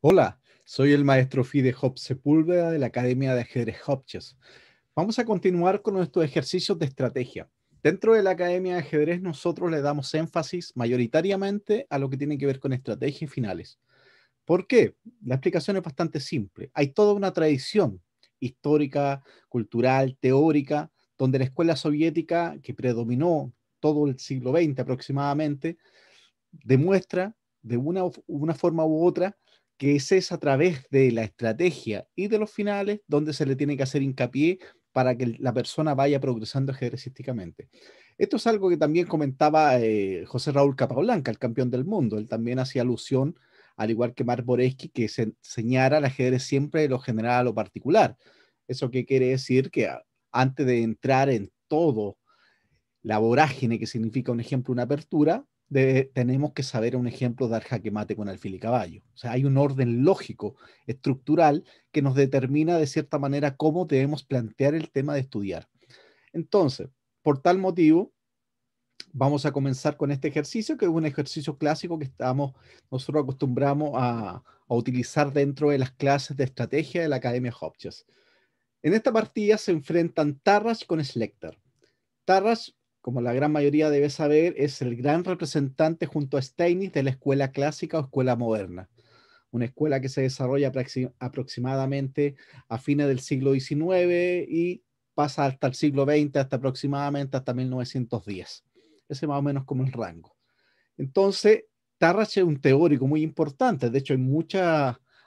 Hola, soy el maestro Fide Job Sepúlveda de la Academia de Ajedrez Hopchess. Vamos a continuar con nuestros ejercicios de estrategia. Dentro de la Academia de Ajedrez nosotros le damos énfasis mayoritariamente a lo que tiene que ver con estrategia y finales. ¿Por qué? La explicación es bastante simple. Hay toda una tradición histórica, cultural, teórica, donde la escuela soviética, que predominó todo el siglo XX aproximadamente, demuestra de una forma u otra que ese es a través de la estrategia y de los finales donde se le tiene que hacer hincapié para que la persona vaya progresando ajedrecísticamente. Esto es algo que también comentaba José Raúl Capablanca, el campeón del mundo. Él también hacía alusión, al igual que Marc Boreski, que se enseñara el ajedrez siempre de lo general a lo particular. ¿Eso qué quiere decir? Que antes de entrar en todo la vorágine que significa un ejemplo, una apertura, tenemos que saber un ejemplo dar jaque mate con alfil y caballo. O sea, hay un orden lógico, estructural, que nos determina de cierta manera cómo debemos plantear el tema de estudiar. Entonces, por tal motivo, vamos a comenzar con este ejercicio, que es un ejercicio clásico que nosotros acostumbramos a utilizar dentro de las clases de estrategia de la Academia Hopchess. En esta partida se enfrentan Tarrasch con Slekter. Tarrasch, como la gran mayoría debe saber, es el gran representante junto a Steinitz de la escuela clásica o escuela moderna, una escuela que se desarrolla aproximadamente a fines del siglo XIX y pasa hasta el siglo XX, hasta aproximadamente hasta 1910. Ese más o menos como el rango. Entonces, Tarrasch es un teórico muy importante, de hecho hay muchos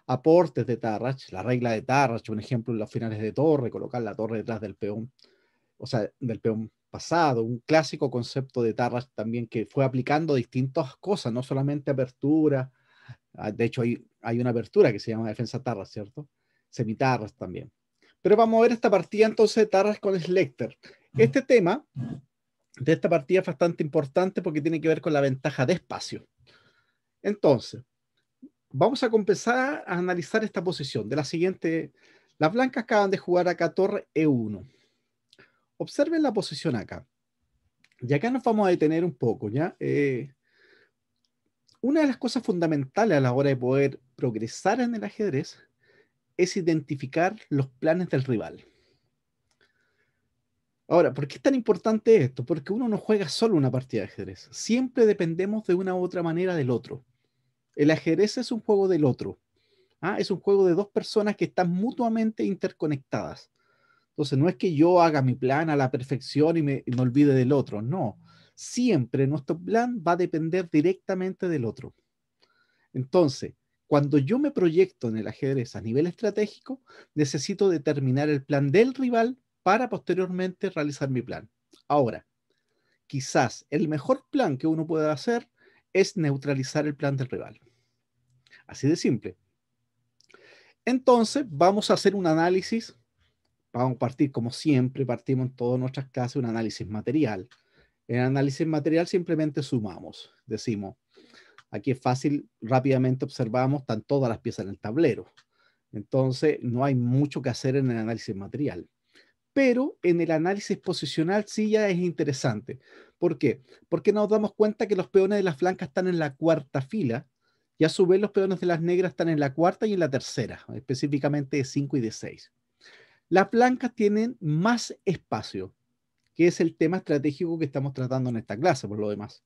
aportes de Tarrasch, la regla de Tarrasch, un ejemplo en los finales de torre, colocar la torre detrás del peón, o sea, del peón pasado, un clásico concepto de Tarrasch también que fue aplicando distintas cosas, no solamente apertura, de hecho hay una apertura que se llama defensa Tarrasch, ¿cierto? Semitarrasch también. Pero vamos a ver esta partida entonces de Tarrasch con Slekter. Este tema de esta partida es bastante importante porque tiene que ver con la ventaja de espacio. Entonces, vamos a comenzar a analizar esta posición de la siguiente. Las blancas acaban de jugar acá torre E1. Observen la posición acá. Y acá nos vamos a detener un poco, ¿ya? Una de las cosas fundamentales a la hora de poder progresar en el ajedrez es identificar los planes del rival. Ahora, ¿por qué es tan importante esto? Porque uno no juega solo una partida de ajedrez. Siempre dependemos de una u otra manera del otro. El ajedrez es un juego del otro. ¿Ah? Es un juego de dos personas que están mutuamente interconectadas. Entonces, no es que yo haga mi plan a la perfección y me olvide del otro. No. Siempre nuestro plan va a depender directamente del otro. Entonces, cuando yo me proyecto en el ajedrez a nivel estratégico, necesito determinar el plan del rival para posteriormente realizar mi plan. Ahora, quizás el mejor plan que uno pueda hacer es neutralizar el plan del rival. Así de simple. Entonces, vamos a hacer un análisis. Vamos a partir, como siempre, partimos en todas nuestras clases, un análisis material. En análisis material simplemente sumamos. Decimos, aquí es fácil, rápidamente observamos, están todas las piezas en el tablero. Entonces, no hay mucho que hacer en el análisis material. Pero en el análisis posicional sí ya es interesante. ¿Por qué? Porque nos damos cuenta que los peones de las blancas están en la cuarta fila y a su vez los peones de las negras están en la cuarta y en la tercera, específicamente de 5 y de 6. Las blancas tienen más espacio, que es el tema estratégico que estamos tratando en esta clase, por lo demás.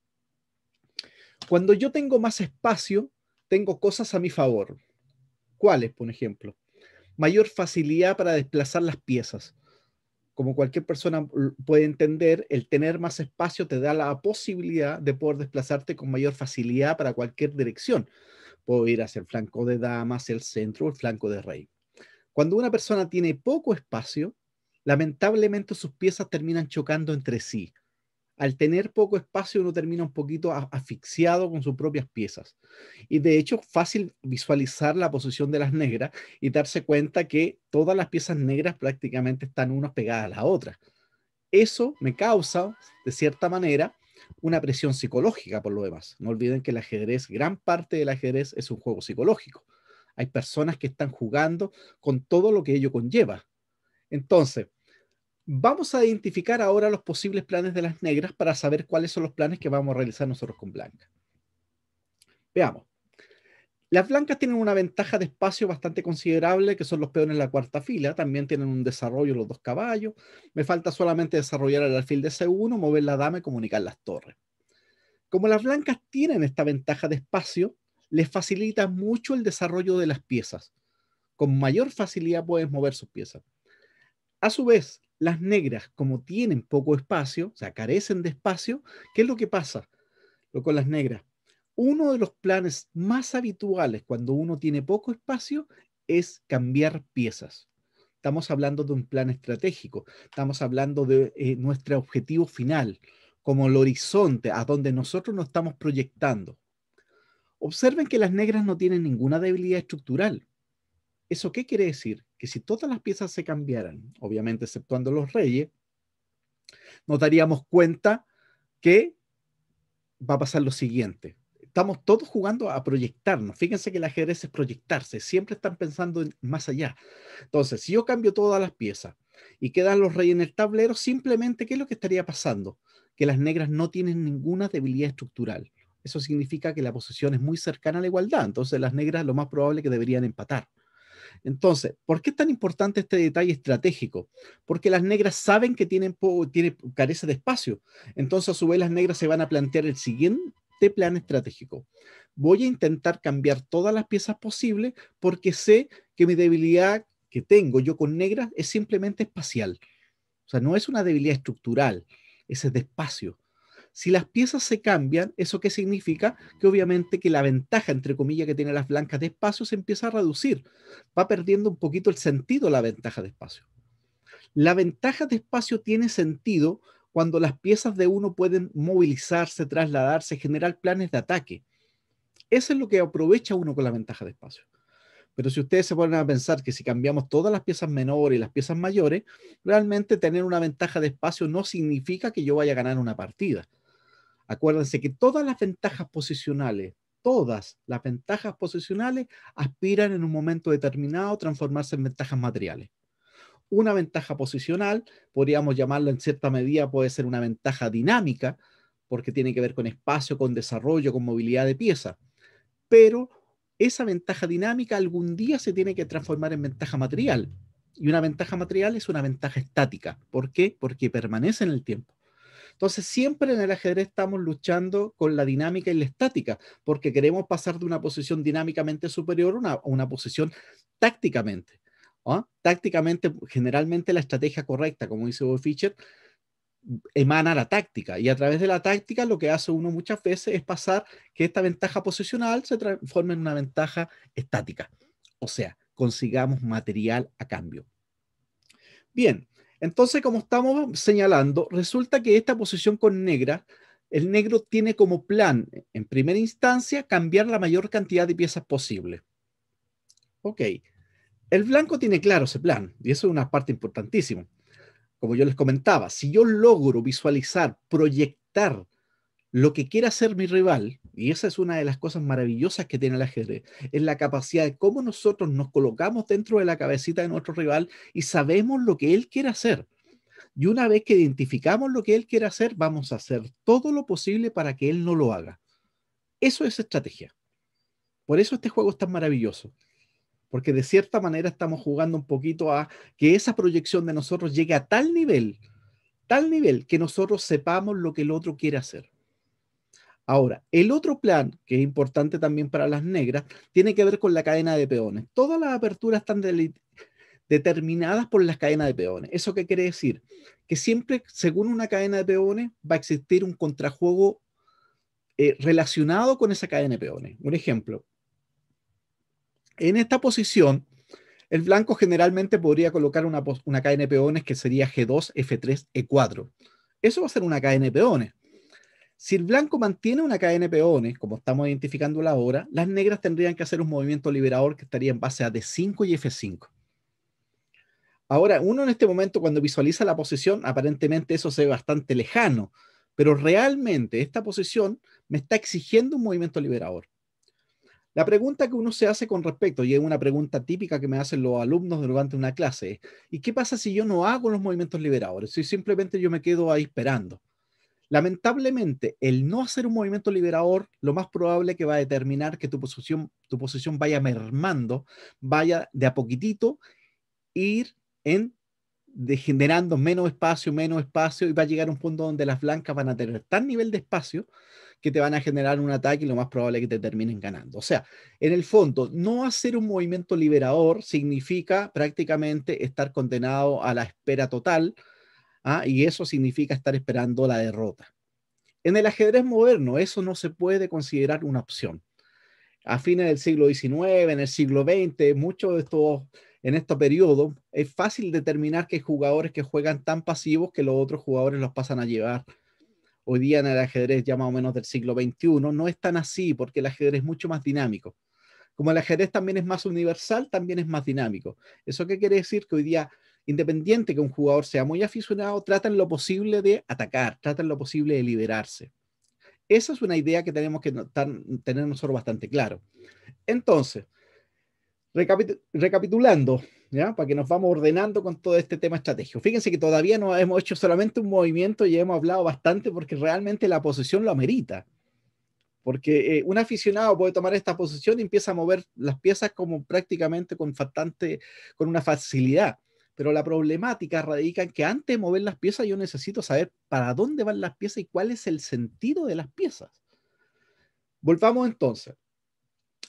Cuando yo tengo más espacio, tengo cosas a mi favor. ¿Cuáles, por ejemplo? Mayor facilidad para desplazar las piezas. Como cualquier persona puede entender, el tener más espacio te da la posibilidad de poder desplazarte con mayor facilidad para cualquier dirección. Puedo ir hacia el flanco de dama, hacia el centro o el flanco de rey. Cuando una persona tiene poco espacio, lamentablemente sus piezas terminan chocando entre sí. Al tener poco espacio uno termina un poquito asfixiado con sus propias piezas. Y de hecho, fácil visualizar la posición de las negras y darse cuenta que todas las piezas negras prácticamente están unas pegadas a la otra. Eso me causa, de cierta manera, una presión psicológica por lo demás. No olviden que el ajedrez, gran parte del ajedrez es un juego psicológico. Hay personas que están jugando con todo lo que ello conlleva. Entonces, vamos a identificar ahora los posibles planes de las negras para saber cuáles son los planes que vamos a realizar nosotros con Blanca. Veamos. Las blancas tienen una ventaja de espacio bastante considerable, que son los peones en la cuarta fila. También tienen un desarrollo los dos caballos. Me falta solamente desarrollar el alfil de C1, mover la dama y comunicar las torres. Como las blancas tienen esta ventaja de espacio, les facilita mucho el desarrollo de las piezas. Con mayor facilidad puedes mover sus piezas. A su vez, las negras, como tienen poco espacio, o sea, carecen de espacio, ¿qué es lo que pasa con las negras? Uno de los planes más habituales cuando uno tiene poco espacio es cambiar piezas. Estamos hablando de un plan estratégico, estamos hablando de nuestro objetivo final, como el horizonte a donde nosotros nos estamos proyectando. Observen que las negras no tienen ninguna debilidad estructural. ¿Eso qué quiere decir? Que si todas las piezas se cambiaran, obviamente exceptuando los reyes, nos daríamos cuenta que va a pasar lo siguiente. Estamos todos jugando a proyectarnos. Fíjense que el ajedrez es proyectarse. Siempre están pensando más allá. Entonces, si yo cambio todas las piezas y quedan los reyes en el tablero, simplemente, ¿qué es lo que estaría pasando? Que las negras no tienen ninguna debilidad estructural. Eso significa que la posición es muy cercana a la igualdad. Entonces, las negras lo más probable es que deberían empatar. Entonces, ¿por qué es tan importante este detalle estratégico? Porque las negras saben que carece de espacio. Entonces, a su vez, las negras se van a plantear el siguiente plan estratégico. Voy a intentar cambiar todas las piezas posibles porque sé que mi debilidad que tengo yo con negras es simplemente espacial. O sea, no es una debilidad estructural, es de espacio. Si las piezas se cambian, ¿eso qué significa? Que obviamente que la ventaja, entre comillas, que tienen las blancas de espacio se empieza a reducir. Va perdiendo un poquito el sentido la ventaja de espacio. La ventaja de espacio tiene sentido cuando las piezas de uno pueden movilizarse, trasladarse, generar planes de ataque. Eso es lo que aprovecha uno con la ventaja de espacio. Pero si ustedes se ponen a pensar que si cambiamos todas las piezas menores y las piezas mayores, realmente tener una ventaja de espacio no significa que yo vaya a ganar una partida. Acuérdense que todas las ventajas posicionales aspiran en un momento determinado a transformarse en ventajas materiales. Una ventaja posicional, podríamos llamarlo en cierta medida, puede ser una ventaja dinámica, porque tiene que ver con espacio, con desarrollo, con movilidad de piezas. Pero esa ventaja dinámica algún día se tiene que transformar en ventaja material. Y una ventaja material es una ventaja estática. ¿Por qué? Porque permanece en el tiempo. Entonces, siempre en el ajedrez estamos luchando con la dinámica y la estática, porque queremos pasar de una posición dinámicamente superior a una posición tácticamente. ¿Ah? Tácticamente, generalmente la estrategia correcta, como dice Bob Fischer, emana la táctica. Y a través de la táctica lo que hace uno muchas veces es pasar que esta ventaja posicional se transforme en una ventaja estática. O sea, consigamos material a cambio. Bien, entonces como estamos señalando, resulta que esta posición con negra, el negro tiene como plan, en primera instancia, cambiar la mayor cantidad de piezas posible. Ok, el blanco tiene claro ese plan, y eso es una parte importantísima. Como yo les comentaba, si yo logro visualizar, proyectar lo que quiere hacer mi rival, y esa es una de las cosas maravillosas que tiene el ajedrez, es la capacidad de cómo nosotros nos colocamos dentro de la cabecita de nuestro rival y sabemos lo que él quiere hacer. Y una vez que identificamos lo que él quiere hacer, vamos a hacer todo lo posible para que él no lo haga. Eso es estrategia. Por eso este juego es tan maravilloso. Porque de cierta manera estamos jugando un poquito a que esa proyección de nosotros llegue a tal nivel que nosotros sepamos lo que el otro quiere hacer. Ahora, el otro plan, que es importante también para las negras, tiene que ver con la cadena de peones. Todas las aperturas están determinadas por las cadenas de peones. ¿Eso qué quiere decir? Que siempre, según una cadena de peones, va a existir un contrajuego relacionado con esa cadena de peones. Un ejemplo, en esta posición, el blanco generalmente podría colocar una cadena de peones que sería G2, F3, E4. Eso va a ser una cadena de peones. Si el blanco mantiene una cadena de peones, como estamos identificándola ahora, las negras tendrían que hacer un movimiento liberador que estaría en base a D5 y F5. Ahora, uno en este momento cuando visualiza la posición, aparentemente eso se ve bastante lejano, pero realmente esta posición me está exigiendo un movimiento liberador. La pregunta que uno se hace con respecto, y es una pregunta típica que me hacen los alumnos durante una clase, es, ¿y qué pasa si yo no hago los movimientos liberadores? Si simplemente yo me quedo ahí esperando. Lamentablemente, el no hacer un movimiento liberador, lo más probable que va a determinar que tu posición vaya mermando, vaya de a poquitito, ir generando menos espacio, y va a llegar a un punto donde las blancas van a tener tal nivel de espacio que te van a generar un ataque y lo más probable es que te terminen ganando. O sea, en el fondo, no hacer un movimiento liberador significa prácticamente estar condenado a la espera total, y eso significa estar esperando la derrota. En el ajedrez moderno, eso no se puede considerar una opción. A fines del siglo XIX, en el siglo XX, muchos de estos, en este periodo, es fácil determinar que hay jugadores que juegan tan pasivos que los otros jugadores los pasan a llevar. Hoy día en el ajedrez ya más o menos del siglo XXI no es tan así, porque el ajedrez es mucho más dinámico. Como el ajedrez también es más universal, también es más dinámico. ¿Eso qué quiere decir? Que hoy día, independiente que un jugador sea muy aficionado, tratan lo posible de atacar, tratan lo posible de liberarse. Esa es una idea que tenemos que tener nosotros bastante claro. Entonces, recapitulando, ¿ya? Para que nos vamos ordenando con todo este tema estratégico. Fíjense que todavía no hemos hecho solamente un movimiento y hemos hablado bastante porque realmente la posición lo amerita. Porque un aficionado puede tomar esta posición y empieza a mover las piezas como prácticamente con una facilidad. Pero la problemática radica en que antes de mover las piezas yo necesito saber para dónde van las piezas y cuál es el sentido de las piezas. Volvamos entonces.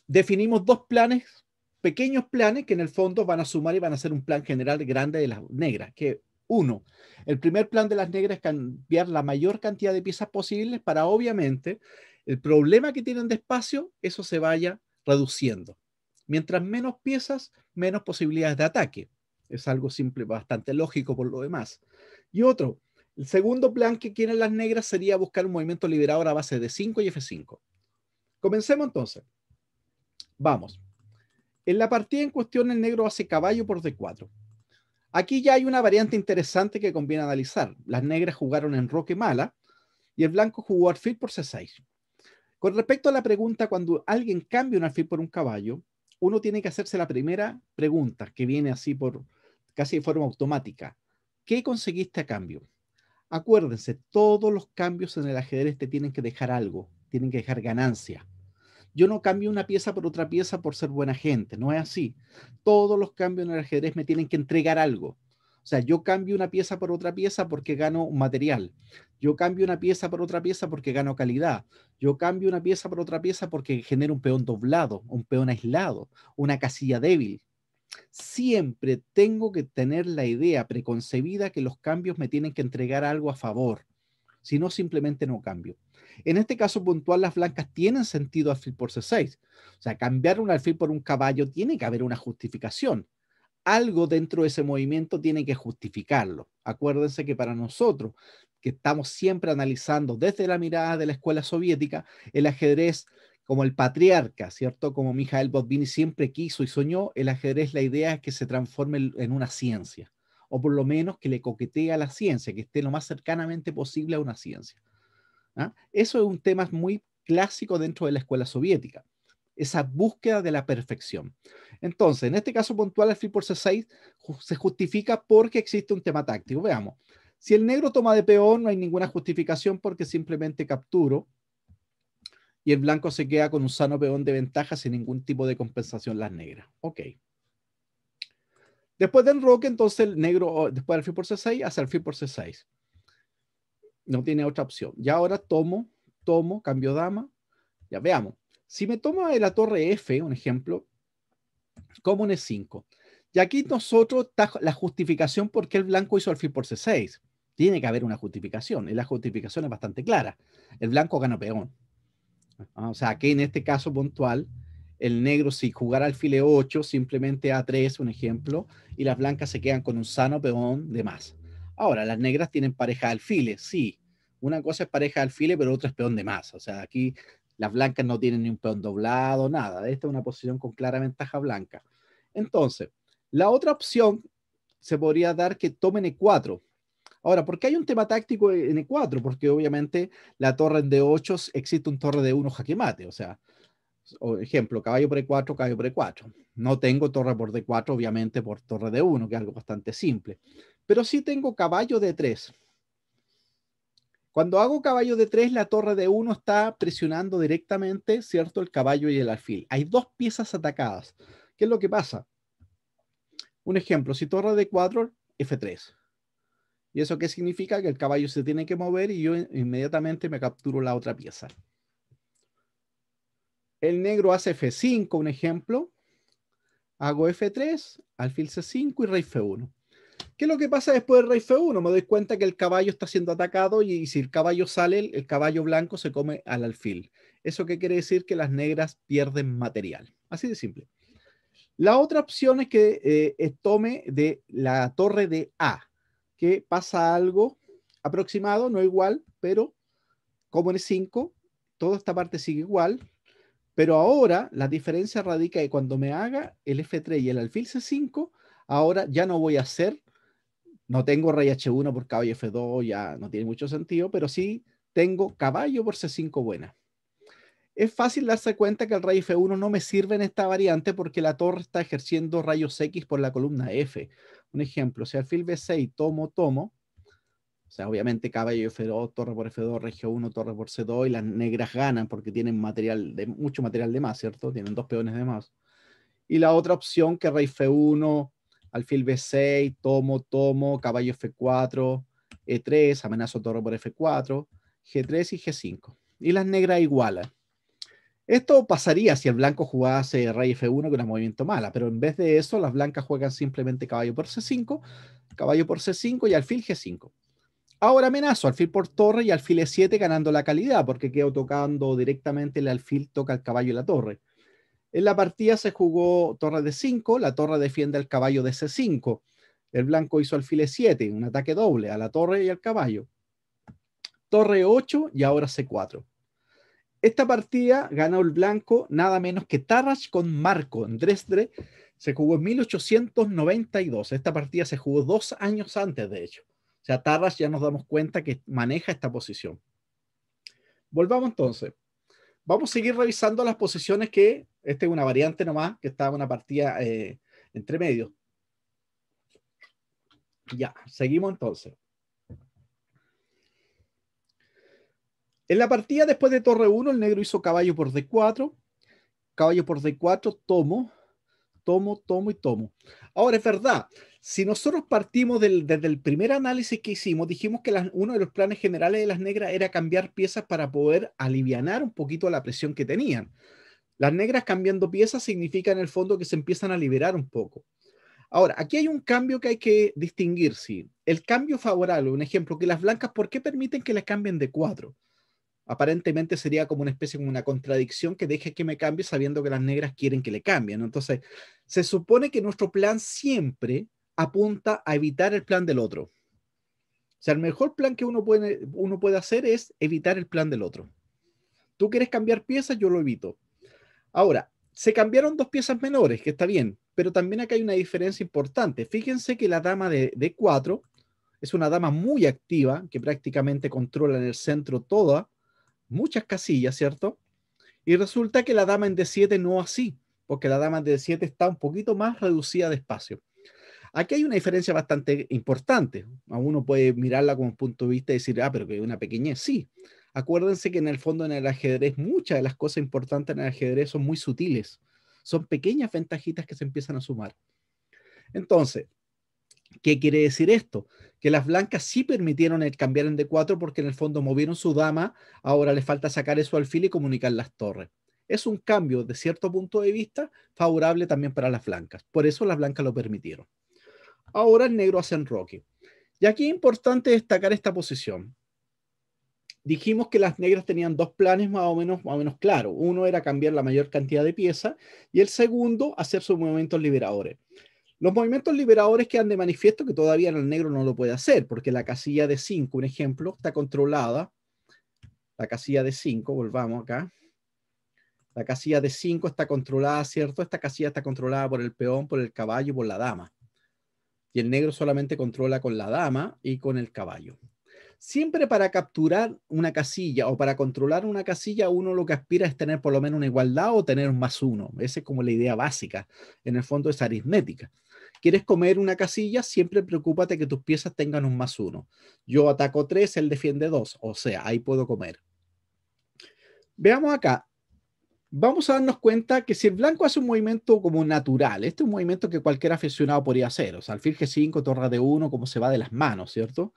Definimos dos planes, pequeños planes que en el fondo van a sumar y van a ser un plan general grande de las negras. Que uno, el primer plan de las negras es cambiar la mayor cantidad de piezas posibles para obviamente el problema que tienen de espacio, eso se vaya reduciendo. Mientras menos piezas, menos posibilidades de ataque. Es algo simple, bastante lógico por lo demás. Y otro, el segundo plan que quieren las negras sería buscar un movimiento liberador a base de 5 y F5. Comencemos entonces. Vamos. En la partida en cuestión, el negro hace caballo por D4. Aquí ya hay una variante interesante que conviene analizar. Las negras jugaron en roque mala y el blanco jugó alfil por C6. Con respecto a la pregunta, cuando alguien cambia un alfil por un caballo, uno tiene que hacerse la primera pregunta, que viene así por casi de forma automática. ¿Qué conseguiste a cambio? Acuérdense, todos los cambios en el ajedrez te tienen que dejar algo, tienen que dejar ganancia. Yo no cambio una pieza por otra pieza por ser buena gente, no es así. Todos los cambios en el ajedrez me tienen que entregar algo. O sea, yo cambio una pieza por otra pieza porque gano un material. Yo cambio una pieza por otra pieza porque gano calidad. Yo cambio una pieza por otra pieza porque genero un peón doblado, un peón aislado, una casilla débil. Siempre tengo que tener la idea preconcebida que los cambios me tienen que entregar algo a favor. Si no, simplemente no cambio. En este caso puntual, las blancas tienen sentido alfil por C6. O sea, cambiar un alfil por un caballo tiene que haber una justificación. Algo dentro de ese movimiento tiene que justificarlo. Acuérdense que para nosotros, que estamos siempre analizando desde la mirada de la escuela soviética, el ajedrez como el patriarca, ¿cierto? Como Mikhail Botvinnik siempre quiso y soñó, el ajedrez, la idea es que se transforme en una ciencia, o por lo menos que le coquetee a la ciencia, que esté lo más cercanamente posible a una ciencia. Eso es un tema muy clásico dentro de la escuela soviética, esa búsqueda de la perfección. Entonces, en este caso puntual, alfil por C6 se justifica porque existe un tema táctico. Veamos, si el negro toma de peón, no hay ninguna justificación porque simplemente capturo y el blanco se queda con un sano peón de ventaja sin ningún tipo de compensación las negras. Ok. Después del enroque, entonces el negro, después del alfil por C6, hace alfil por C6. No tiene otra opción. Ya ahora tomo, cambio dama. Ya veamos. Si me tomo de la torre F, un ejemplo, como un E5. Y aquí nosotros está la justificación por qué el blanco hizo alfil por C6. Tiene que haber una justificación. Y la justificación es bastante clara. El blanco gana peón. O sea, aquí en este caso puntual, el negro si jugara alfil E8, simplemente A3, un ejemplo, y las blancas se quedan con un sano peón de más. Ahora, las negras tienen pareja de alfiles, sí. Una cosa es pareja de alfiles, pero otra es peón de más. O sea, aquí las blancas no tienen ni un peón doblado, nada. Esta es una posición con clara ventaja blanca. Entonces, la otra opción se podría dar que tomen E4. Ahora, ¿por qué hay un tema táctico en E4? Porque obviamente la torre en D8 existe un torre de 1 jaque mate. O sea, ejemplo, caballo por E4, caballo por E4. No tengo torre por D4, obviamente, por torre D1, que es algo bastante simple. Pero sí tengo caballo D3. Cuando hago caballo de 3, la torre de 1 está presionando directamente, ¿cierto?, el caballo y el alfil. Hay dos piezas atacadas. ¿Qué es lo que pasa? Un ejemplo, si torre de 4, F3. ¿Y eso qué significa? Que el caballo se tiene que mover y yo inmediatamente me capturo la otra pieza. El negro hace F5, un ejemplo. Hago F3, alfil C5 y rey F1. ¿Qué es lo que pasa después del rey F1? Me doy cuenta que el caballo está siendo atacado y si el caballo sale, el caballo blanco se come al alfil. ¿Eso qué quiere decir? Que las negras pierden material. Así de simple. La otra opción es que tome de la torre de A, que pasa algo aproximado, no igual, pero como en 5, toda esta parte sigue igual. Pero ahora la diferencia radica en que cuando me haga el F3 y el alfil C5, ahora ya no voy a hacer, no tengo rey H1 por caballo F2, ya no tiene mucho sentido, pero sí tengo caballo por C5 buena. Es fácil darse cuenta que el rey F1 no me sirve en esta variante porque la torre está ejerciendo rayos X por la columna F. Un ejemplo, si alfil B6 tomo, o sea, obviamente caballo F2, torre por F2, rey G1, torre por C2 y las negras ganan porque tienen mucho material de más, ¿cierto? Tienen dos peones de más. Y la otra opción que rey F1, alfil B6, tomo, caballo F4, E3, amenazo torre por F4, G3 y G5. Y las negras igualan. Esto pasaría si el blanco jugase rey F1 con un movimiento mala, pero en vez de eso, las blancas juegan simplemente caballo por C5 y alfil G5. Ahora amenazo alfil por torre y alfil E7 ganando la calidad, porque quedo tocando directamente el alfil, toca el caballo y la torre. En la partida se jugó torre de 5, la torre defiende al caballo de C5. El blanco hizo alfil E7, un ataque doble a la torre y al caballo. Torre 8 y ahora C4. Esta partida ganó el blanco nada menos que Tarrasch con Marco en Dresde. Se jugó en 1892. Esta partida se jugó 2 años antes, de hecho. O sea, Tarrasch ya nos damos cuenta que maneja esta posición. Volvamos entonces. Vamos a seguir revisando las posiciones que, esta es una variante nomás, que está en una partida entre medio. Ya, seguimos entonces. En la partida después de torre 1, el negro hizo caballo por D4. Caballo por D4, tomo. Ahora, es verdad, si nosotros partimos desde el primer análisis que hicimos, dijimos que uno de los planes generales de las negras era cambiar piezas para poder alivianar un poquito la presión que tenían. Las negras cambiando piezas significa en el fondo que se empiezan a liberar un poco. Ahora, aquí hay un cambio que hay que distinguir, sí. El cambio favorable, un ejemplo, que las blancas, ¿por qué permiten que les cambien de 4? Aparentemente sería como una especie, como una contradicción que deje que me cambie sabiendo que las negras quieren que le cambien. Entonces, se supone que nuestro plan siempre apunta a evitar el plan del otro. O sea, el mejor plan que uno puede hacer es evitar el plan del otro. Tú quieres cambiar piezas, yo lo evito. Ahora, se cambiaron 2 piezas menores, que está bien, pero también acá hay una diferencia importante. Fíjense que la dama de D4 es una dama muy activa, que prácticamente controla en el centro muchas casillas, ¿cierto? Y resulta que la dama en D7 no así, porque la dama en D7 está un poquito más reducida de espacio. Aquí hay una diferencia bastante importante. A uno puede mirarla como un punto de vista y decir, pero que es una pequeñez. Sí, acuérdense que en el fondo en el ajedrez, muchas de las cosas importantes en el ajedrez son muy sutiles. Son pequeñas ventajitas que se empiezan a sumar. Entonces, ¿qué quiere decir esto? Que las blancas sí permitieron el cambiar en D4 porque en el fondo movieron su dama, ahora les falta sacar eso al alfil y comunicar las torres. Es un cambio de cierto punto de vista favorable también para las blancas. Por eso las blancas lo permitieron. Ahora el negro hace enroque. Y aquí es importante destacar esta posición. Dijimos que las negras tenían 2 planes más o menos claros. Uno era cambiar la mayor cantidad de piezas y el segundo, hacer sus movimientos liberadores. Los movimientos liberadores quedan de manifiesto que todavía el negro no lo puede hacer, porque la casilla de 5, un ejemplo, está controlada. La casilla de 5, volvamos acá. La casilla de 5 está controlada, ¿cierto? Esta casilla está controlada por el peón, por el caballo y por la dama. Y el negro solamente controla con la dama y con el caballo. Siempre para capturar una casilla o para controlar una casilla, uno lo que aspira es tener por lo menos una igualdad o tener un +1. Esa es como la idea básica. En el fondo es aritmética. ¿Quieres comer una casilla? Siempre preocúpate que tus piezas tengan un +1. Yo ataco 3, él defiende 2. O sea, ahí puedo comer. Veamos acá. Vamos a darnos cuenta que si el blanco hace un movimiento como natural, este es un movimiento que cualquier aficionado podría hacer. O sea, alfil G5, torre D1, como se va de las manos, ¿cierto?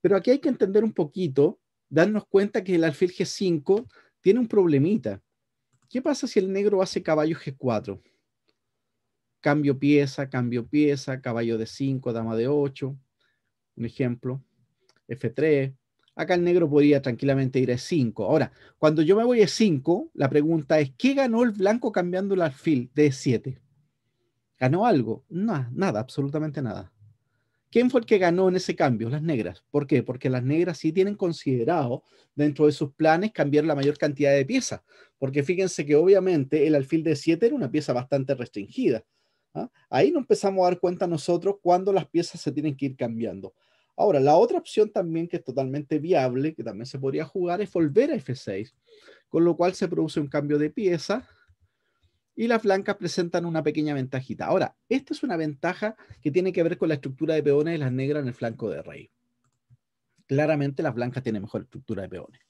Pero aquí hay que entender un poquito, darnos cuenta que el alfil G5 tiene un problemita. ¿Qué pasa si el negro hace caballo G4? Cambio pieza, caballo D5, dama D8, un ejemplo, F3. Acá el negro podría tranquilamente ir a E5. Ahora, cuando yo me voy a E5, la pregunta es, ¿qué ganó el blanco cambiando el alfil de E7? ¿Ganó algo? No, nada, absolutamente nada. ¿Quién fue el que ganó en ese cambio? Las negras. ¿Por qué? Porque las negras sí tienen considerado dentro de sus planes cambiar la mayor cantidad de piezas. Porque fíjense que obviamente el alfil de 7 era una pieza bastante restringida. ¿Ah? Ahí nos empezamos a dar cuenta nosotros cuando las piezas se tienen que ir cambiando. Ahora, la otra opción también que es totalmente viable, que también se podría jugar, es volver a F6, con lo cual se produce un cambio de pieza y las blancas presentan una pequeña ventajita. Ahora, esta es una ventaja que tiene que ver con la estructura de peones de las negras en el flanco de rey. Claramente las blancas tienen mejor estructura de peones.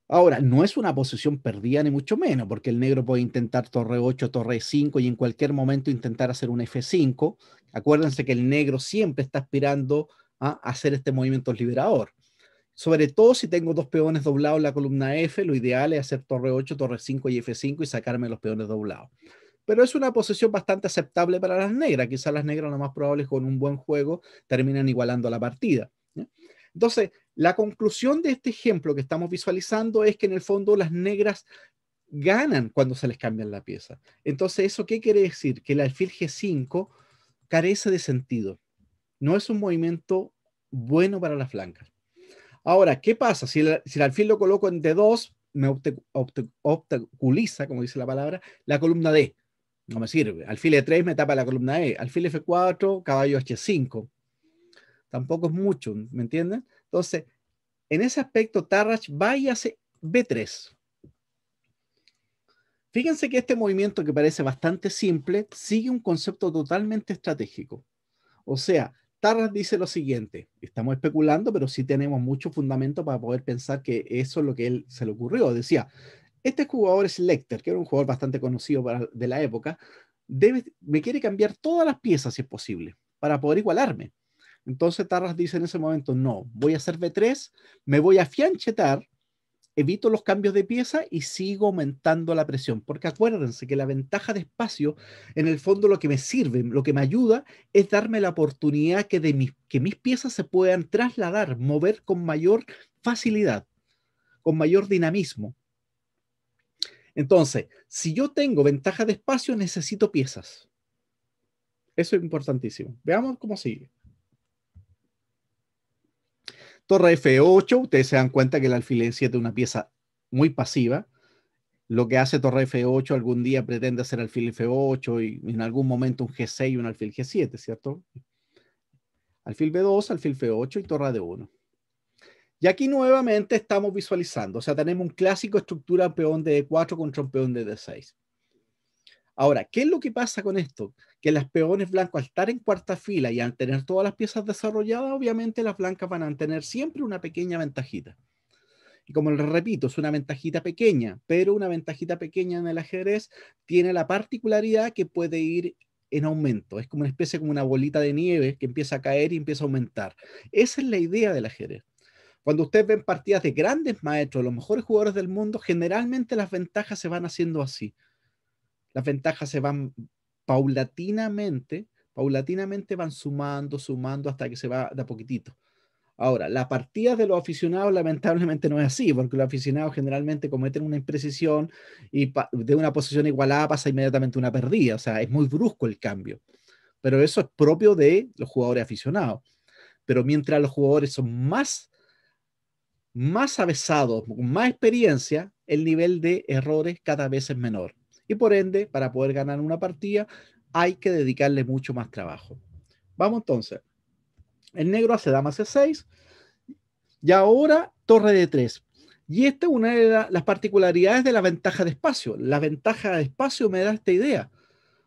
Ahora, no es una posición perdida ni mucho menos, porque el negro puede intentar torre 8, torre 5 y en cualquier momento intentar hacer un F5. Acuérdense que el negro siempre está aspirando a hacer este movimiento liberador. Sobre todo si tengo dos peones doblados en la columna F, lo ideal es hacer torre 8, torre 5 y F5 y sacarme los peones doblados. Pero es una posición bastante aceptable para las negras. Quizás las negras lo más probable es con un buen juego terminan igualando la partida. ¿Sí? Entonces, la conclusión de este ejemplo que estamos visualizando es que en el fondo las negras ganan cuando se les cambia la pieza. Entonces, ¿eso qué quiere decir? Que el alfil G5 carece de sentido. No es un movimiento bueno para las blancas. Ahora, ¿qué pasa? Si el alfil lo coloco en D2, me obstaculiza, como dice la palabra, la columna D. No me sirve. Alfil E3 me tapa la columna E. Alfil F4, caballo H5. Tampoco es mucho, ¿me entienden? Entonces, en ese aspecto, Tarrasch va y hace B3. Fíjense que este movimiento que parece bastante simple sigue un concepto totalmente estratégico. O sea, Tarrasch dice lo siguiente, estamos especulando, pero sí tenemos mucho fundamento para poder pensar que eso es lo que él se le ocurrió. Decía, este jugador es Lecter, que era un jugador bastante conocido de la época, me quiere cambiar todas las piezas si es posible, para poder igualarme. Entonces Tarrasch dice en ese momento, no, voy a hacer B3, me voy a fianchetar, evito los cambios de pieza y sigo aumentando la presión. Porque acuérdense que la ventaja de espacio, en el fondo lo que me sirve, lo que me ayuda, es darme la oportunidad que mis piezas se puedan trasladar, mover con mayor facilidad, con mayor dinamismo. Entonces, si yo tengo ventaja de espacio, necesito piezas. Eso es importantísimo. Veamos cómo sigue. Torre F8, ustedes se dan cuenta que el alfil E7 es una pieza muy pasiva. Lo que hace torre F8 algún día pretende hacer alfil F8 y en algún momento un G6 y un alfil G7, ¿cierto? Alfil B2, alfil F8 y torre D1. Y aquí nuevamente estamos visualizando, o sea, tenemos un clásico estructura peón de D4 contra un peón de D6. Ahora, ¿qué es lo que pasa con esto? Que las peones blancos al estar en cuarta fila y al tener todas las piezas desarrolladas, obviamente las blancas van a tener siempre una pequeña ventajita. Y como les repito, es una ventajita pequeña, pero una ventajita pequeña en el ajedrez tiene la particularidad que puede ir en aumento. Es como una especie como una bolita de nieve que empieza a caer y empieza a aumentar. Esa es la idea del ajedrez. Cuando ustedes ven partidas de grandes maestros, los mejores jugadores del mundo, generalmente las ventajas se van haciendo así. Las ventajas se van paulatinamente van sumando hasta que se va de a poquitito. Ahora, la partida de los aficionados lamentablemente no es así, porque los aficionados generalmente cometen una imprecisión y de una posición igualada pasa inmediatamente una perdida, o sea, es muy brusco el cambio. Pero eso es propio de los jugadores aficionados. Pero mientras los jugadores son más avesados, con más experiencia, el nivel de errores cada vez es menor. Y por ende, para poder ganar una partida, hay que dedicarle mucho más trabajo. Vamos entonces. El negro hace dama C6 y ahora torre D3. Y esta es una de las particularidades de la ventaja de espacio. La ventaja de espacio me da esta idea.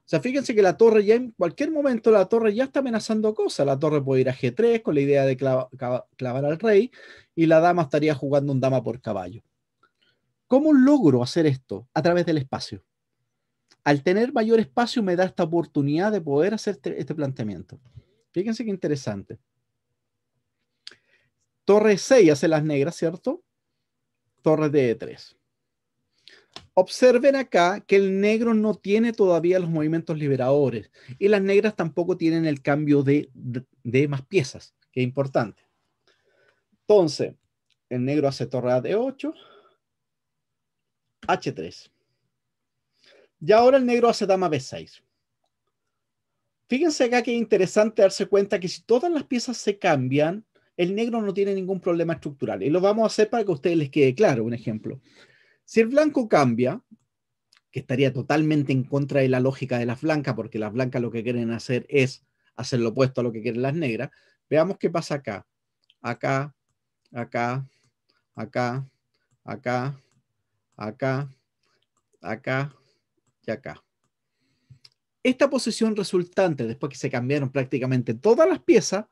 O sea, fíjense que la torre ya en cualquier momento la torre ya está amenazando cosas. La torre puede ir a G3 con la idea de clavar al rey y la dama estaría jugando un dama por caballo. ¿Cómo logro hacer esto? A través del espacio. Al tener mayor espacio me da esta oportunidad de poder hacer este planteamiento. Fíjense qué interesante. Torre 6 hace las negras, ¿cierto? Torre de E3. Observen acá que el negro no tiene todavía los movimientos liberadores y las negras tampoco tienen el cambio de más piezas, que es importante. Entonces, el negro hace torre a D8, H3. Y ahora el negro hace dama B6. Fíjense acá que es interesante darse cuenta que si todas las piezas se cambian, el negro no tiene ningún problema estructural. Y lo vamos a hacer para que a ustedes les quede claro un ejemplo. Si el blanco cambia, que estaría totalmente en contra de la lógica de las blancas, porque las blancas lo que quieren hacer es hacer lo opuesto a lo que quieren las negras, veamos qué pasa acá. Acá, acá, acá, acá, acá, acá y acá. Esta posición resultante, después que se cambiaron prácticamente todas las piezas,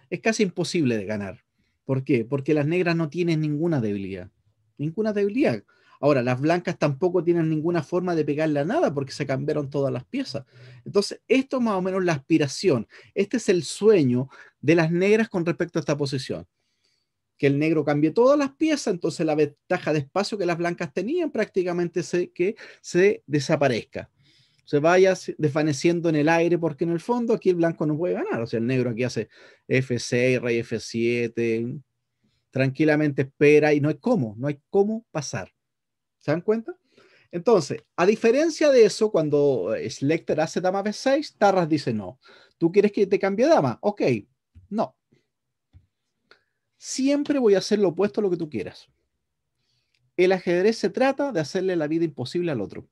es casi imposible de ganar. ¿Por qué? Porque las negras no tienen ninguna debilidad. Ninguna debilidad. Ahora, las blancas tampoco tienen ninguna forma de pegarle a nada porque se cambiaron todas las piezas. Entonces, esto es más o menos la aspiración. Este es el sueño de las negras con respecto a esta posición. Que el negro cambie todas las piezas, entonces la ventaja de espacio que las blancas tenían prácticamente que se desaparezca. Se vaya desvaneciendo en el aire, porque en el fondo aquí el blanco no puede ganar. O sea, el negro aquí hace F6, rey F7, tranquilamente espera y no hay cómo pasar. ¿Se dan cuenta? Entonces, a diferencia de eso, cuando Schlechter hace dama B6, Tarras dice no. ¿Tú quieres que te cambie dama? Ok, no. Siempre voy a hacer lo opuesto a lo que tú quieras. El ajedrez se trata de hacerle la vida imposible al otro.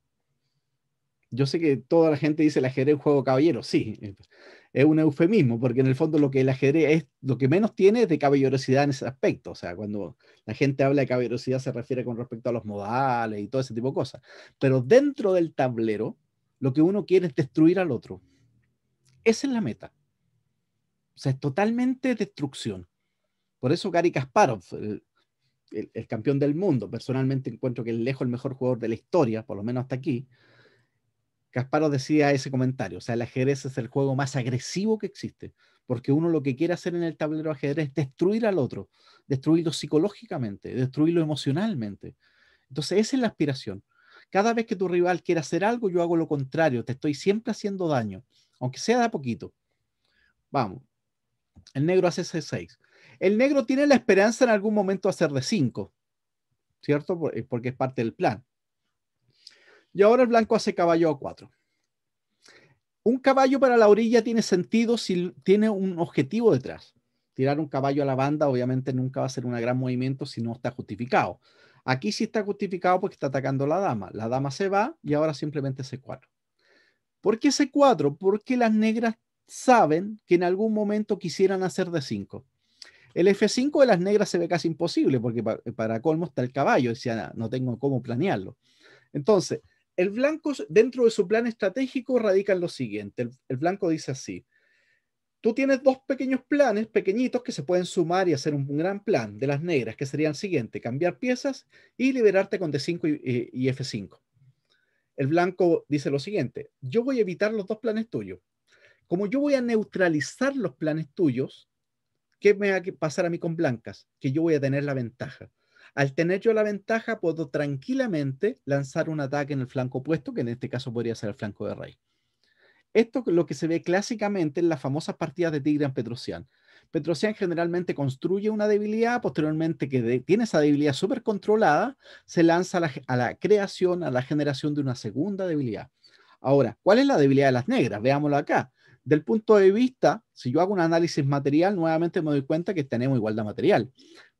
Yo sé que toda la gente dice el ajedrez es un juego caballero. Sí, es un eufemismo, porque en el fondo lo que el ajedrez es, lo que menos tiene es de caballerosidad en ese aspecto. O sea, cuando la gente habla de caballerosidad se refiere con respecto a los modales y todo ese tipo de cosas. Pero dentro del tablero, lo que uno quiere es destruir al otro. Esa es la meta. O sea, es totalmente destrucción. Por eso Garry Kasparov, el campeón del mundo, personalmente encuentro que es lejos el mejor jugador de la historia, por lo menos hasta aquí. Kasparov decía ese comentario, o sea, el ajedrez es el juego más agresivo que existe, porque uno lo que quiere hacer en el tablero de ajedrez es destruir al otro, destruirlo psicológicamente, destruirlo emocionalmente. Entonces, esa es la aspiración. Cada vez que tu rival quiere hacer algo, yo hago lo contrario, te estoy siempre haciendo daño, aunque sea de a poquito. Vamos, el negro hace C6. El negro tiene la esperanza en algún momento de hacer D5, ¿cierto? Porque es parte del plan. Y ahora el blanco hace caballo A4. Un caballo para la orilla tiene sentido si tiene un objetivo detrás. Tirar un caballo a la banda obviamente nunca va a ser un gran movimiento si no está justificado. Aquí sí está justificado porque está atacando la dama. La dama se va y ahora simplemente C4. ¿Por qué C4? Porque las negras saben que en algún momento quisieran hacer D5. El F5 de las negras se ve casi imposible porque para colmo está el caballo. Decía, no tengo cómo planearlo. Entonces, el blanco, dentro de su plan estratégico, radica en lo siguiente. El blanco dice así: tú tienes dos pequeños planes, pequeñitos, que se pueden sumar y hacer un gran plan de las negras, que serían el siguiente: cambiar piezas y liberarte con D5 y F5. El blanco dice lo siguiente: yo voy a evitar los dos planes tuyos. Como yo voy a neutralizar los planes tuyos, ¿qué me va a pasar a mí con blancas? Que yo voy a tener la ventaja. Al tener yo la ventaja, puedo tranquilamente lanzar un ataque en el flanco opuesto, que en este caso podría ser el flanco de rey. Esto es lo que se ve clásicamente en las famosas partidas de Tigran Petrosian. Petrosian generalmente construye una debilidad, posteriormente que tiene esa debilidad súper controlada, se lanza a la creación, a la generación de una segunda debilidad. Ahora, ¿cuál es la debilidad de las negras? Veámoslo acá. Del punto de vista, si yo hago un análisis material, nuevamente me doy cuenta que tenemos igualdad material.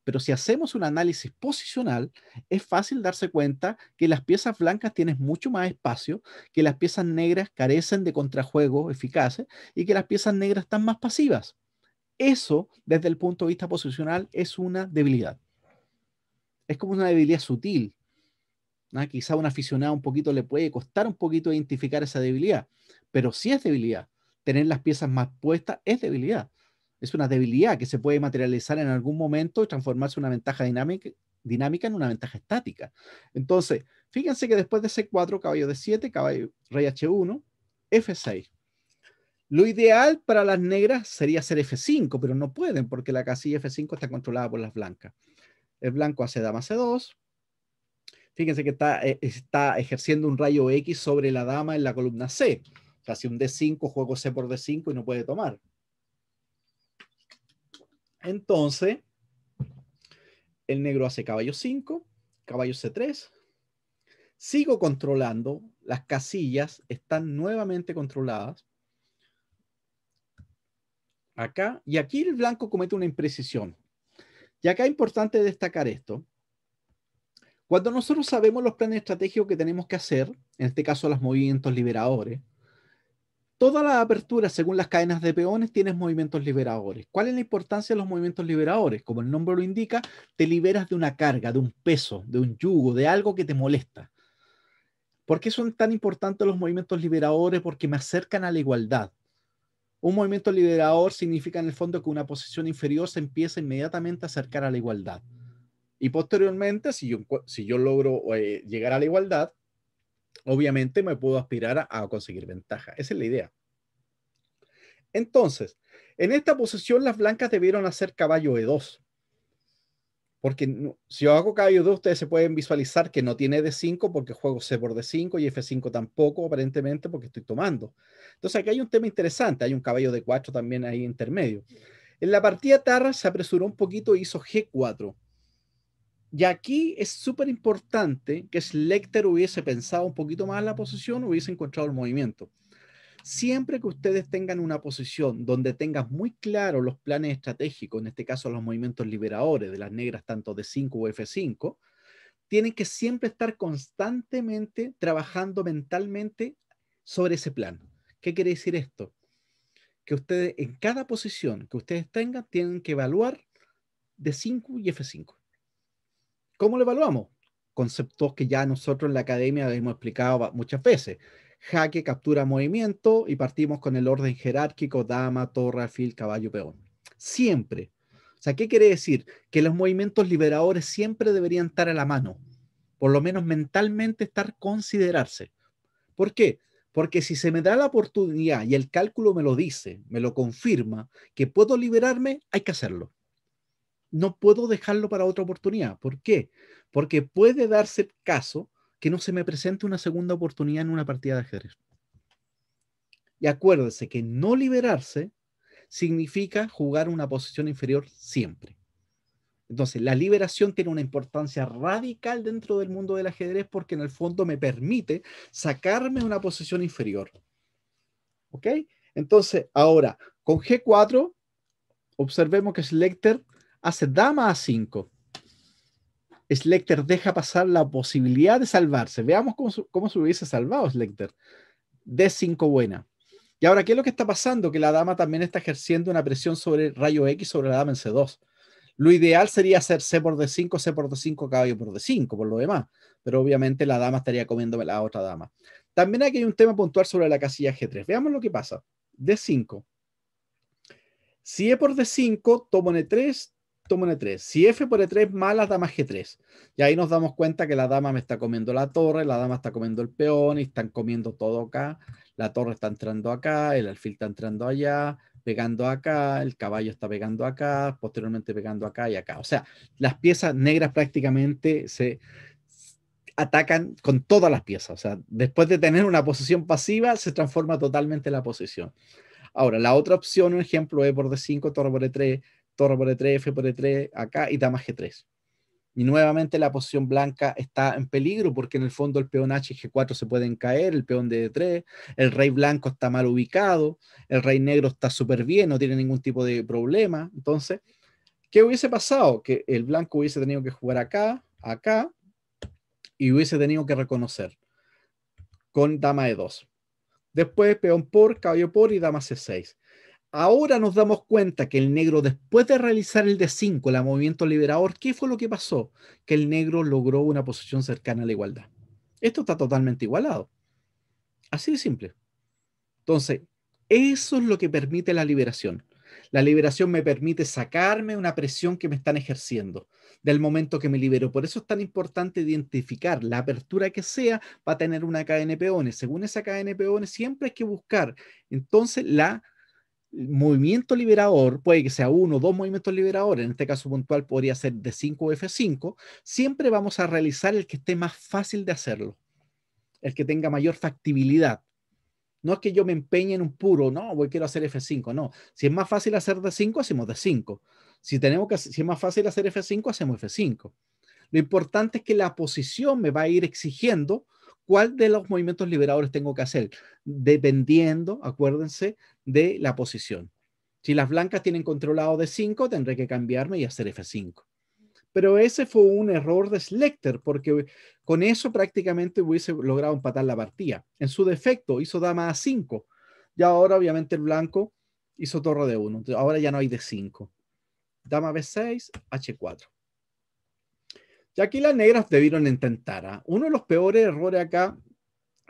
Pero si hacemos un análisis posicional, es fácil darse cuenta que las piezas blancas tienen mucho más espacio, que las piezas negras carecen de contrajuegos eficaces y que las piezas negras están más pasivas. Eso, desde el punto de vista posicional, es una debilidad. Es como una debilidad sutil. ¿Ah? Quizá a un aficionado un poquito le puede costar un poquito identificar esa debilidad, pero sí es debilidad. Tener las piezas más puestas es debilidad. Es una debilidad que se puede materializar en algún momento y transformarse en una ventaja dinámica en una ventaja estática. Entonces, fíjense que después de C4, caballo D7, caballo rey H1, F6. Lo ideal para las negras sería hacer F5, pero no pueden porque la casilla F5 está controlada por las blancas. El blanco hace dama C2. Fíjense que está ejerciendo un rayo X sobre la dama en la columna C. O sea, si un D5, juego C por D5 y no puede tomar. Entonces, el negro hace caballo 5, caballo C3. Sigo controlando. Las casillas están nuevamente controladas. Acá. Y aquí el blanco comete una imprecisión. Y acá es importante destacar esto. Cuando nosotros sabemos los planes estratégicos que tenemos que hacer, en este caso los movimientos liberadores, todas las aperturas según las cadenas de peones tienes movimientos liberadores. ¿Cuál es la importancia de los movimientos liberadores? Como el nombre lo indica, te liberas de una carga, de un peso, de un yugo, de algo que te molesta. ¿Por qué son tan importantes los movimientos liberadores? Porque me acercan a la igualdad. Un movimiento liberador significa en el fondo que una posición inferior se empieza inmediatamente a acercar a la igualdad. Y posteriormente, si yo logro llegar a la igualdad, obviamente me puedo aspirar a conseguir ventaja. Esa es la idea. Entonces, en esta posición las blancas debieron hacer caballo E2. Porque si yo hago caballo E2, ustedes se pueden visualizar que no tiene D5 porque juego C por D5 y F5 tampoco, aparentemente, porque estoy tomando. Entonces aquí hay un tema interesante. Hay un caballo D4 también ahí intermedio. En la partida Tarra se apresuró un poquito e hizo G4. Y aquí es súper importante que Schlechter hubiese pensado un poquito más la posición, hubiese encontrado el movimiento. Siempre que ustedes tengan una posición donde tengan muy claro los planes estratégicos, en este caso los movimientos liberadores de las negras, tanto D5 o F5, tienen que siempre estar constantemente trabajando mentalmente sobre ese plan. ¿Qué quiere decir esto? Que ustedes en cada posición que ustedes tengan tienen que evaluar D5 y F5. ¿Cómo lo evaluamos? Conceptos que ya nosotros en la academia hemos explicado muchas veces. Jaque, captura, movimiento y partimos con el orden jerárquico, dama, torre, alfil, caballo, peón. Siempre. O sea, ¿qué quiere decir? Que los movimientos liberadores siempre deberían estar a la mano. Por lo menos mentalmente considerarse. ¿Por qué? Porque si se me da la oportunidad y el cálculo me lo dice, me lo confirma, que puedo liberarme, hay que hacerlo. No puedo dejarlo para otra oportunidad. ¿Por qué? Porque puede darse el caso que no se me presente una segunda oportunidad en una partida de ajedrez. Y acuérdense que no liberarse significa jugar una posición inferior siempre. Entonces, la liberación tiene una importancia radical dentro del mundo del ajedrez porque en el fondo me permite sacarme una posición inferior. ¿Ok? Entonces, ahora, con G4, observemos que Schlechter hace dama a 5. Schlechter deja pasar la posibilidad de salvarse. Veamos cómo se hubiese salvado Schlechter. D5 buena. Y ahora, ¿qué es lo que está pasando? Que la dama también está ejerciendo una presión sobre el rayo X sobre la dama en C2. Lo ideal sería hacer C por D5, C por D5, caballo por D5, por lo demás. Pero obviamente la dama estaría comiéndome la otra dama. También aquí hay un tema puntual sobre la casilla G3. Veamos lo que pasa. D5. Si E por D5, tomo N3, tomo N3. Si F por E3, mala, dama G3. Y ahí nos damos cuenta que la dama me está comiendo la torre, la dama está comiendo el peón y están comiendo todo acá. La torre está entrando acá, el alfil está entrando allá, pegando acá, el caballo está pegando acá, posteriormente pegando acá y acá. O sea, las piezas negras prácticamente se atacan con todas las piezas. O sea, después de tener una posición pasiva, se transforma totalmente la posición. Ahora, la otra opción, un ejemplo, E por D5, torre por E3, torre por E3, F por E3, acá y dama G3. Y nuevamente la posición blanca está en peligro porque en el fondo el peón H y G4 se pueden caer, el peón de D3, el rey blanco está mal ubicado, el rey negro está súper bien, no tiene ningún tipo de problema. Entonces, ¿qué hubiese pasado? Que el blanco hubiese tenido que jugar acá, acá, y hubiese tenido que reconocer con dama E2. Después peón por, caballo por y dama C6. Ahora nos damos cuenta que el negro, después de realizar el D5, el movimiento liberador, ¿qué fue lo que pasó? Que el negro logró una posición cercana a la igualdad. Esto está totalmente igualado. Así de simple. Entonces, eso es lo que permite la liberación. La liberación me permite sacarme una presión que me están ejerciendo del momento que me libero. Por eso es tan importante identificar la apertura que sea para tener una cadena de peones. Según esa cadena de peones, siempre hay que buscar. Entonces, el movimiento liberador, puede que sea uno o dos movimientos liberadores, en este caso puntual podría ser D5 o F5, siempre vamos a realizar el que esté más fácil de hacerlo, el que tenga mayor factibilidad. No es que yo me empeñe en un puro, no, voy quiero hacer F5, no. Si es más fácil hacer D5, hacemos D5. Si es más fácil hacer F5, hacemos F5. Lo importante es que la posición me va a ir exigiendo cuál de los movimientos liberadores tengo que hacer, dependiendo, acuérdense, de la posición. Si las blancas tienen controlado D5, tendré que cambiarme y hacer F5. Pero ese fue un error de Schlechter, porque con eso prácticamente hubiese logrado empatar la partida. En su defecto hizo dama A5, y ahora obviamente el blanco hizo torre D1. Entonces, ahora ya no hay D5. Dama B6, H4. Y aquí las negras debieron intentar. ¿Eh? Uno de los peores errores acá,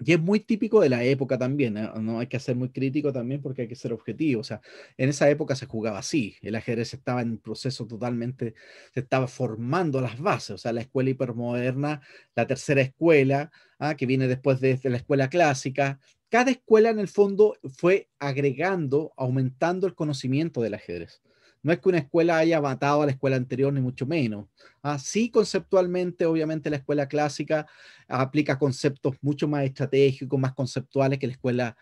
y es muy típico de la época también, ¿eh? No hay que ser muy crítico también porque hay que ser objetivo. O sea, en esa época se jugaba así. El ajedrez estaba en un proceso totalmente, se estaba formando las bases. O sea, la escuela hipermoderna, la tercera escuela, que viene después de la escuela clásica. Cada escuela en el fondo fue agregando, aumentando el conocimiento del ajedrez. No es que una escuela haya matado a la escuela anterior, ni mucho menos. Sí, conceptualmente, obviamente, la escuela clásica aplica conceptos mucho más estratégicos, más conceptuales que la escuela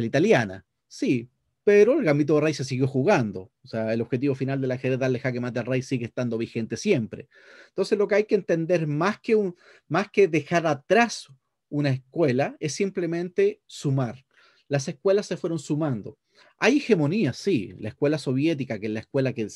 italiana. Sí, pero el gambito de rey se siguió jugando. O sea, el objetivo final de la ajedrez, darle jaque mate al rey, sigue estando vigente siempre. Entonces, lo que hay que entender más que dejar atrás una escuela es simplemente sumar. Las escuelas se fueron sumando. Hay hegemonía, sí. La escuela soviética, que es la escuela que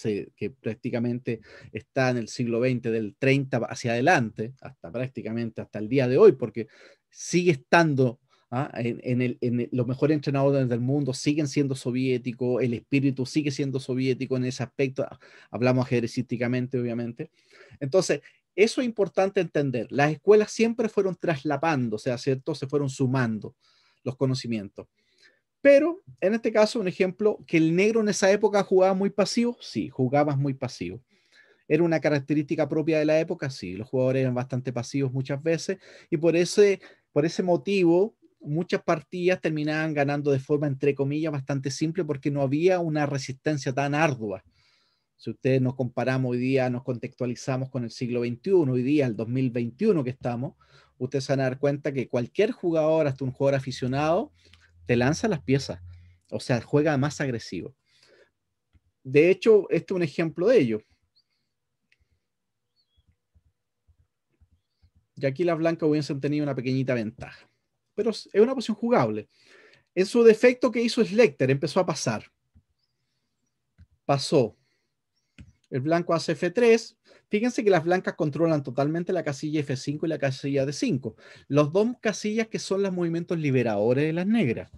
prácticamente está en el siglo XX, del 30 hacia adelante, hasta prácticamente hasta el día de hoy, porque sigue estando los mejores entrenadores del mundo siguen siendo soviéticos, el espíritu sigue siendo soviético en ese aspecto, hablamos ajedrecísticamente, obviamente. Entonces, eso es importante entender. Las escuelas siempre fueron traslapando, o sea, ¿cierto? Se fueron sumando los conocimientos. Pero en este caso, un ejemplo, que el negro en esa época jugaba muy pasivo, sí, jugabas muy pasivo. Era una característica propia de la época, sí, los jugadores eran bastante pasivos muchas veces y por ese motivo muchas partidas terminaban ganando de forma, entre comillas, bastante simple porque no había una resistencia tan ardua. Si ustedes nos comparamos hoy día, nos contextualizamos con el siglo XXI, hoy día, el 2021 que estamos, ustedes se van a dar cuenta que cualquier jugador, hasta un jugador aficionado, te lanza las piezas, o sea, juega más agresivo. De hecho, este es un ejemplo de ello. Y aquí las blancas hubiesen tenido una pequeñita ventaja. Pero es una posición jugable. En su defecto, ¿qué hizo Schlechter? Empezó a pasar. Pasó. El blanco hace F3. Fíjense que las blancas controlan totalmente la casilla F5 y la casilla D5. Los dos casillas que son los movimientos liberadores de las negras.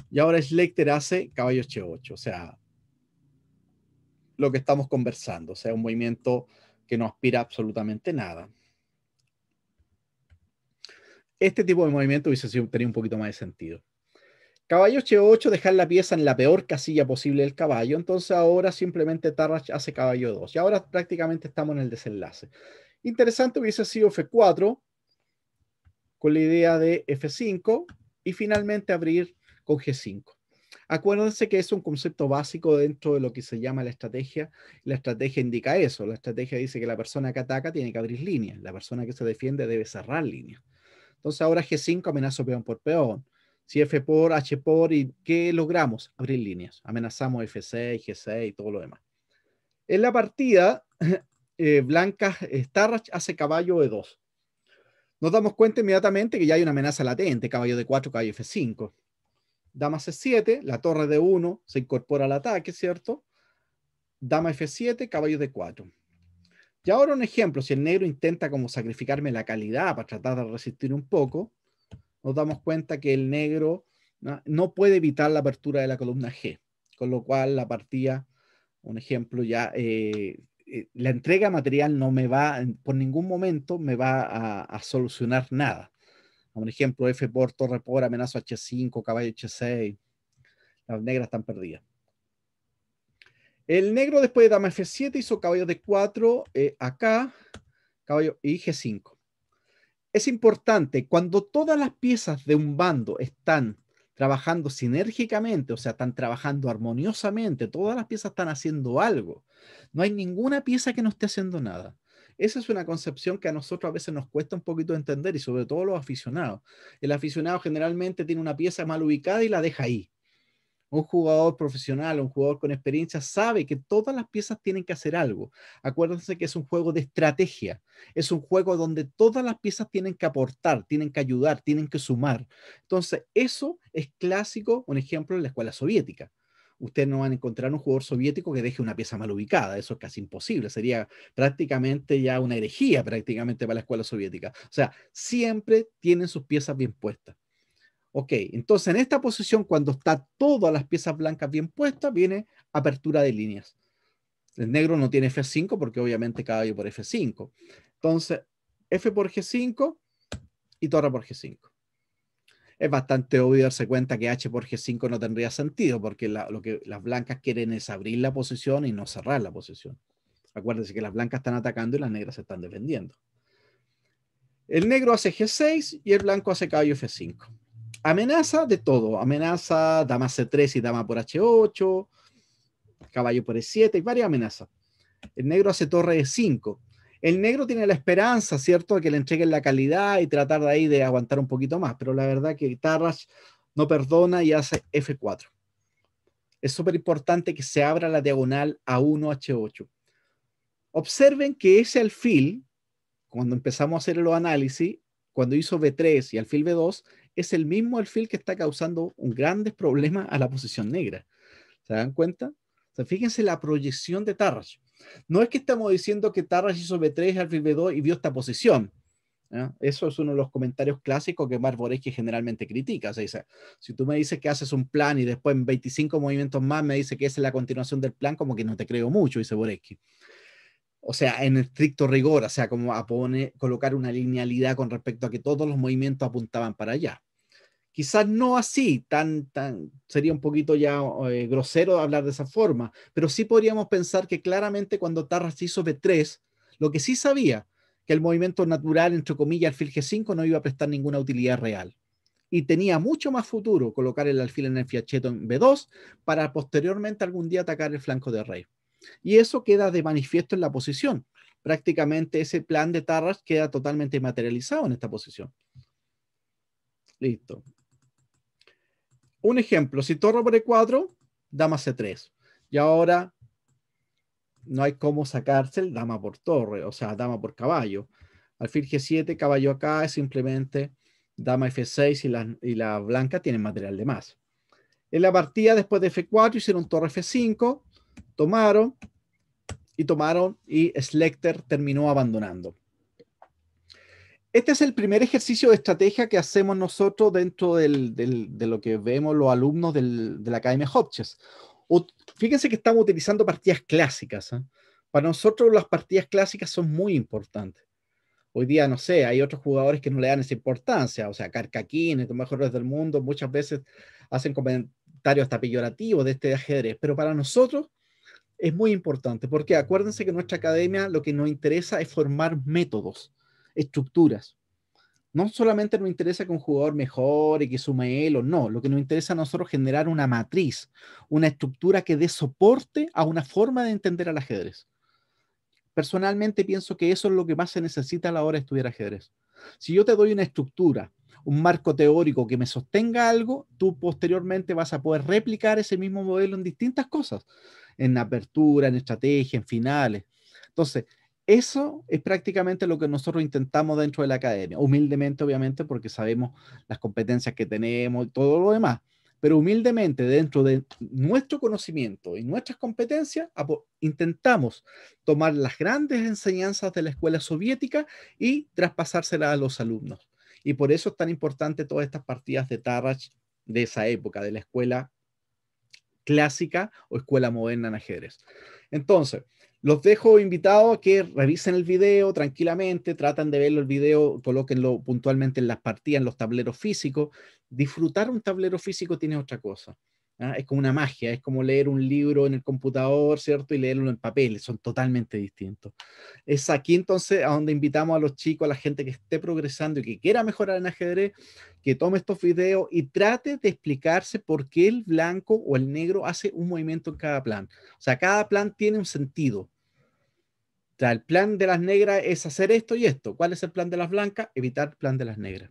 Y ahora Schlechter hace caballo H8. O sea, lo que estamos conversando. O sea, un movimiento que no aspira absolutamente nada. Este tipo de movimiento hubiese tenido un poquito más de sentido. Caballo H8, dejar la pieza en la peor casilla posible del caballo. Entonces ahora simplemente Tarrach hace caballo 2. Y ahora prácticamente estamos en el desenlace. Interesante hubiese sido F4 con la idea de F5 y finalmente abrir con G5. Acuérdense que es un concepto básico dentro de lo que se llama la estrategia. La estrategia indica eso. La estrategia dice que la persona que ataca tiene que abrir líneas. La persona que se defiende debe cerrar líneas. Entonces ahora G5 amenazo peón por peón. Si F por, H por, ¿y qué logramos? Abrir líneas. Amenazamos F6, G6 y todo lo demás. En la partida, blanca, Starrach hace caballo E2. Nos damos cuenta inmediatamente que ya hay una amenaza latente, caballo D4, caballo F5. Dama C7, la torre D1 se incorpora al ataque, ¿cierto? Dama F7, caballo D4. Y ahora un ejemplo, si el negro intenta como sacrificarme la calidad para tratar de resistir un poco, nos damos cuenta que el negro no puede evitar la apertura de la columna G, con lo cual la partida, un ejemplo, ya la entrega material no me va, por ningún momento me va a solucionar nada. Un ejemplo, F por, torre por, amenazo H5, caballo H6. Las negras están perdidas. El negro después de dama F7 hizo caballo D4, acá, caballo y G5. Es importante, cuando todas las piezas de un bando están trabajando sinérgicamente, o sea, están trabajando armoniosamente, todas las piezas están haciendo algo. No hay ninguna pieza que no esté haciendo nada. Esa es una concepción que a nosotros a veces nos cuesta un poquito entender y sobre todo los aficionados. El aficionado generalmente tiene una pieza mal ubicada y la deja ahí. Un jugador profesional, un jugador con experiencia sabe que todas las piezas tienen que hacer algo. Acuérdense que es un juego de estrategia. Es un juego donde todas las piezas tienen que aportar, tienen que ayudar, tienen que sumar. Entonces, eso es clásico, un ejemplo en la escuela soviética. Ustedes no van a encontrar un jugador soviético que deje una pieza mal ubicada. Eso es casi imposible. Sería prácticamente ya una herejía prácticamente para la escuela soviética. O sea, siempre tienen sus piezas bien puestas. Ok, entonces en esta posición, cuando está todas las piezas blancas bien puestas, viene apertura de líneas. El negro no tiene F5 porque obviamente caballo por F5. Entonces, F por G5 y torre por G5. Es bastante obvio darse cuenta que H por G5 no tendría sentido porque lo que las blancas quieren es abrir la posición y no cerrar la posición. Acuérdense que las blancas están atacando y las negras se están defendiendo. El negro hace G6 y el blanco hace caballo F5. Amenaza de todo, amenaza dama C3 y dama por H8, caballo por E7 y varias amenazas. El negro hace torre E5. El negro tiene la esperanza, ¿cierto?, de que le entreguen la calidad y tratar de ahí de aguantar un poquito más, pero la verdad que Tarrasch no perdona y hace F4. Es súper importante que se abra la diagonal A1, H8. Observen que ese alfil, cuando empezamos a hacer los análisis, cuando hizo B3 y alfil B2, es el mismo alfil que está causando un grandes problemas a la posición negra. ¿Se dan cuenta? O sea, fíjense la proyección de Tarrasch. No es que estamos diciendo que Tarrasch hizo B3, alfil B2 y vio esta posición. ¿Ya? Eso es uno de los comentarios clásicos que Mark Borewski generalmente critica. O sea, dice, si tú me dices que haces un plan y después en 25 movimientos más me dice que esa es la continuación del plan, como que no te creo mucho, dice Borewski. O sea, en estricto rigor, o sea, como a colocar una linealidad con respecto a que todos los movimientos apuntaban para allá. Quizás no así, sería un poquito ya grosero hablar de esa forma, pero sí podríamos pensar que claramente cuando Tarrasch hizo B3, lo que sí sabía, que el movimiento natural, entre comillas, alfil G5 no iba a prestar ninguna utilidad real. Y tenía mucho más futuro colocar el alfil en el fiacheto en B2 para posteriormente algún día atacar el flanco de rey. Y eso queda de manifiesto en la posición. Prácticamente ese plan de Tarrasch queda totalmente materializado en esta posición. Listo. Un ejemplo, si torre por E4, dama C3. Y ahora no hay cómo sacarse el dama por torre, o sea, dama por caballo. Alfil G7, caballo acá, es simplemente dama F6 y la blanca tienen material de más. En la partida, después de F4, hicieron torre F5, tomaron y Slekter terminó abandonando. Este es el primer ejercicio de estrategia que hacemos nosotros dentro de lo que vemos los alumnos de la Academia Hotchkiss. Fíjense que estamos utilizando partidas clásicas. Para nosotros las partidas clásicas son muy importantes. Hoy día, no sé, hay otros jugadores que no le dan esa importancia. O sea, Karkakin, los mejores del mundo, muchas veces hacen comentarios hasta peyorativos de este ajedrez. Pero para nosotros es muy importante, porque acuérdense que en nuestra academia lo que nos interesa es formar métodos, estructuras. No solamente nos interesa que un jugador mejore, que sume él o no, lo que nos interesa a nosotros es generar una matriz, una estructura que dé soporte a una forma de entender al ajedrez. Personalmente pienso que eso es lo que más se necesita a la hora de estudiar ajedrez. Si yo te doy una estructura, un marco teórico que me sostenga algo, tú posteriormente vas a poder replicar ese mismo modelo en distintas cosas, en apertura, en estrategia, en finales. Entonces, eso es prácticamente lo que nosotros intentamos dentro de la academia, humildemente, obviamente, porque sabemos las competencias que tenemos y todo lo demás, pero humildemente dentro de nuestro conocimiento y nuestras competencias, intentamos tomar las grandes enseñanzas de la escuela soviética y traspasárselas a los alumnos. Y por eso es tan importante todas estas partidas de Tarrasch de esa época, de la escuela clásica o escuela moderna en ajedrez. Entonces, Los dejo invitados a que revisen el video tranquilamente, tratan de verlo el video, colóquenlo puntualmente en las partidas, en los tableros físicos. Disfrutar un tablero físico tiene otra cosa. ¿Ah? Es como una magia, es como leer un libro en el computador, ¿cierto? Y leerlo en papel, son totalmente distintos. Es aquí entonces a donde invitamos a los chicos, a la gente que esté progresando y que quiera mejorar en ajedrez, que tome estos videos y trate de explicarse por qué el blanco o el negro hace un movimiento en cada plan. O sea, cada plan tiene un sentido. O sea, el plan de las negras es hacer esto y esto. ¿Cuál es el plan de las blancas? Evitar el plan de las negras.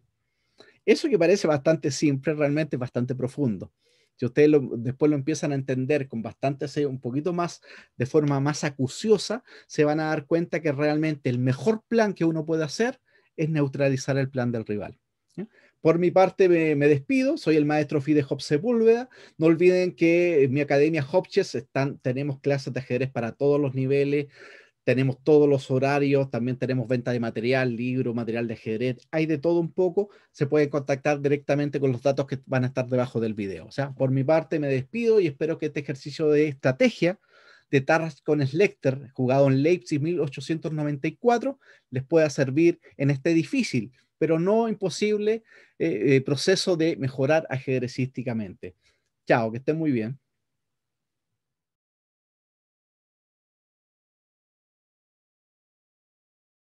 Eso que parece bastante simple, realmente es bastante profundo. Si ustedes después lo empiezan a entender con bastante, un poquito más, de forma más acuciosa, se van a dar cuenta que realmente el mejor plan que uno puede hacer es neutralizar el plan del rival. ¿Sí? Por mi parte me despido, soy el maestro Fide Job Sepúlveda. No olviden que en mi academia Hopchess tenemos clases de ajedrez para todos los niveles, tenemos todos los horarios, también tenemos venta de material, libro, material de ajedrez, hay de todo un poco. Se pueden contactar directamente con los datos que van a estar debajo del video. O sea, por mi parte me despido y espero que este ejercicio de estrategia de Tarrasch Schlechter, jugado en Leipzig 1894, les pueda servir en este difícil, pero no imposible proceso de mejorar ajedrecísticamente. Chao, que estén muy bien.